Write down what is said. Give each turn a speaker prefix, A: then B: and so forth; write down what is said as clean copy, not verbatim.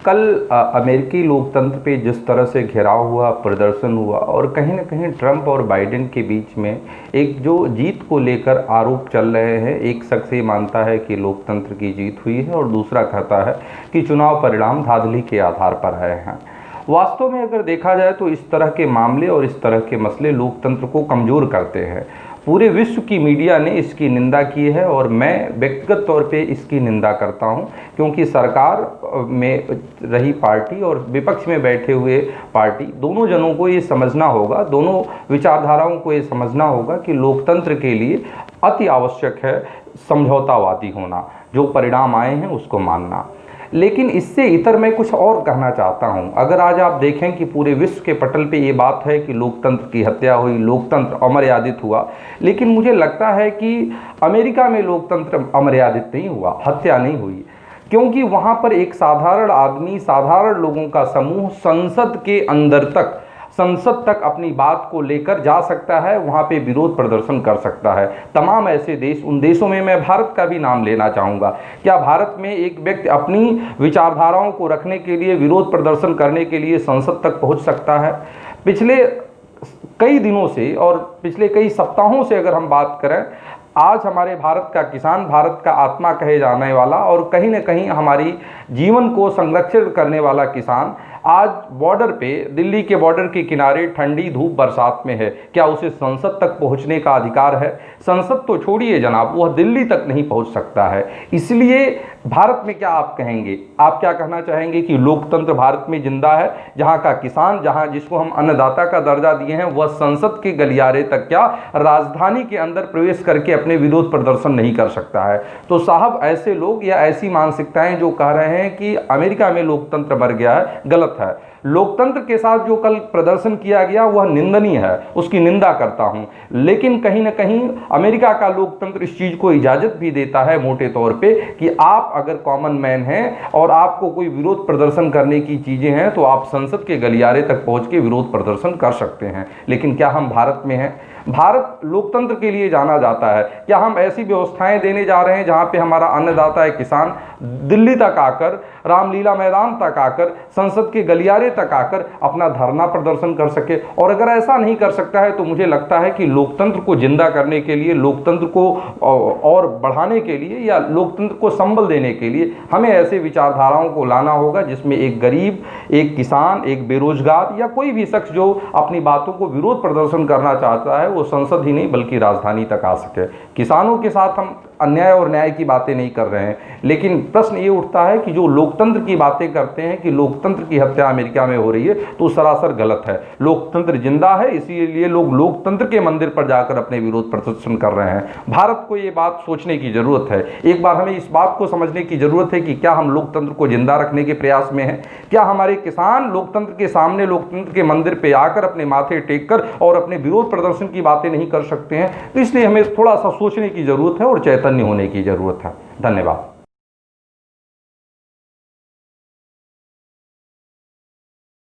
A: कल अमेरिकी लोकतंत्र पे जिस तरह से घेराव हुआ, प्रदर्शन हुआ और कहीं ना कहीं ट्रंप और बाइडेन के बीच में एक जो जीत को लेकर आरोप चल रहे हैं, एक शख्स ये मानता है कि लोकतंत्र की जीत हुई है और दूसरा कहता है कि चुनाव परिणाम धांधली के आधार पर आए हैं। वास्तव में अगर देखा जाए तो इस तरह के मामले और इस तरह के मसले लोकतंत्र को कमज़ोर करते हैं। पूरे विश्व की मीडिया ने इसकी निंदा की है और मैं व्यक्तिगत तौर पे इसकी निंदा करता हूं, क्योंकि सरकार में रही पार्टी और विपक्ष में बैठे हुए पार्टी, दोनों जनों को ये समझना होगा, दोनों विचारधाराओं को ये समझना होगा कि लोकतंत्र के लिए अति आवश्यक है समझौतावादी होना, जो परिणाम आए हैं उसको मानना। लेकिन इससे इतर मैं कुछ और कहना चाहता हूं। अगर आज आप देखें कि पूरे विश्व के पटल पे ये बात है कि लोकतंत्र की हत्या हुई, लोकतंत्र अमर्यादित हुआ, लेकिन मुझे लगता है कि अमेरिका में लोकतंत्र अमर्यादित नहीं हुआ, हत्या नहीं हुई, क्योंकि वहां पर एक साधारण आदमी, साधारण लोगों का समूह संसद तक अपनी बात को लेकर जा सकता है, वहाँ पे विरोध प्रदर्शन कर सकता है। तमाम ऐसे देश, उन देशों में मैं भारत का भी नाम लेना चाहूँगा। क्या भारत में एक व्यक्ति अपनी विचारधाराओं को रखने के लिए, विरोध प्रदर्शन करने के लिए संसद तक पहुँच सकता है? पिछले कई दिनों से और पिछले कई सप्ताहों से अगर हम बात करें, आज हमारे भारत का किसान, भारत का आत्मा कहे जाने वाला और कहीं न कहीं हमारी जीवन को संरक्षित करने वाला किसान आज बॉर्डर पे, दिल्ली के बॉर्डर के किनारे ठंडी धूप बरसात में है। क्या उसे संसद तक पहुंचने का अधिकार है? संसद तो छोड़िए जनाब, वह दिल्ली तक नहीं पहुंच सकता है। इसलिए भारत में क्या आप कहेंगे? आप क्या कहना चाहेंगे कि लोकतंत्र भारत में जिंदा है, जहां का किसान, जहां जिसको हम अन्नदाता का दर्जा दिए हैं, वह संसद के गलियारे तक क्या राजधानी के अंदर प्रवेश करके अपने विरोध प्रदर्शन नहीं कर सकता है? तो साहब, ऐसे लोग या ऐसी मानसिकताएं जो कह रहे हैं कि अमेरिका में लोकतंत्र मर गया है, गलत है। लोकतंत्र के साथ जो कल प्रदर्शन किया गया वह निंदनीय है, उसकी निंदा करता हूं। लेकिन कहीं ना कहीं अमेरिका का लोकतंत्र इस चीज को इजाजत भी देता है मोटे तौर पे कि आप अगर कॉमन मैन हैं और आपको कोई विरोध प्रदर्शन करने की चीजें हैं तो आप संसद के गलियारे तक पहुंच के विरोध प्रदर्शन कर सकते हैं। लेकिन क्या हम भारत में हैं? भारत लोकतंत्र के लिए जाना जाता है। क्या हम ऐसी व्यवस्थाएं देने जा रहे हैं जहां पे हमारा अन्नदाता है किसान दिल्ली तक आकर, रामलीला मैदान तक आकर, संसद के गलियारे तक आकर अपना धरना प्रदर्शन कर सके? और अगर ऐसा नहीं कर सकता है तो मुझे लगता है कि लोकतंत्र को जिंदा करने के लिए, लोकतंत्र को और बढ़ाने के लिए या लोकतंत्र को संबल देने के लिए हमें ऐसे विचारधाराओं को लाना होगा जिसमें एक गरीब, एक किसान, एक बेरोजगार या कोई भी शख्स जो अपनी बातों को विरोध प्रदर्शन करना चाहता है वो संसद ही नहीं बल्कि राजधानी तक आ सके। किसानों के साथ हम अन्याय और न्याय की बातें नहीं कर रहे हैं, लेकिन प्रश्न ये उठता है कि जो लोकतंत्र की बातें करते हैं कि लोकतंत्र की हत्या अमेरिका में हो रही है, तो सरासर गलत है। लोकतंत्र जिंदा है, इसीलिए लोग लोकतंत्र के मंदिर पर जाकर अपने विरोध प्रदर्शन कर रहे हैं। भारत को ये बात सोचने की जरूरत है। एक बार हमें इस बात को समझने की जरूरत है कि क्या हम लोकतंत्र को जिंदा रखने के प्रयास में हैं? क्या हमारे किसान लोकतंत्र के सामने, लोकतंत्र के मंदिर पर आकर अपने माथे टेक कर और अपने विरोध प्रदर्शन की बातें नहीं कर सकते हैं? तो इसलिए हमें थोड़ा सा सोचने की जरूरत है और चैतन्य होने की जरूरत है। धन्यवाद।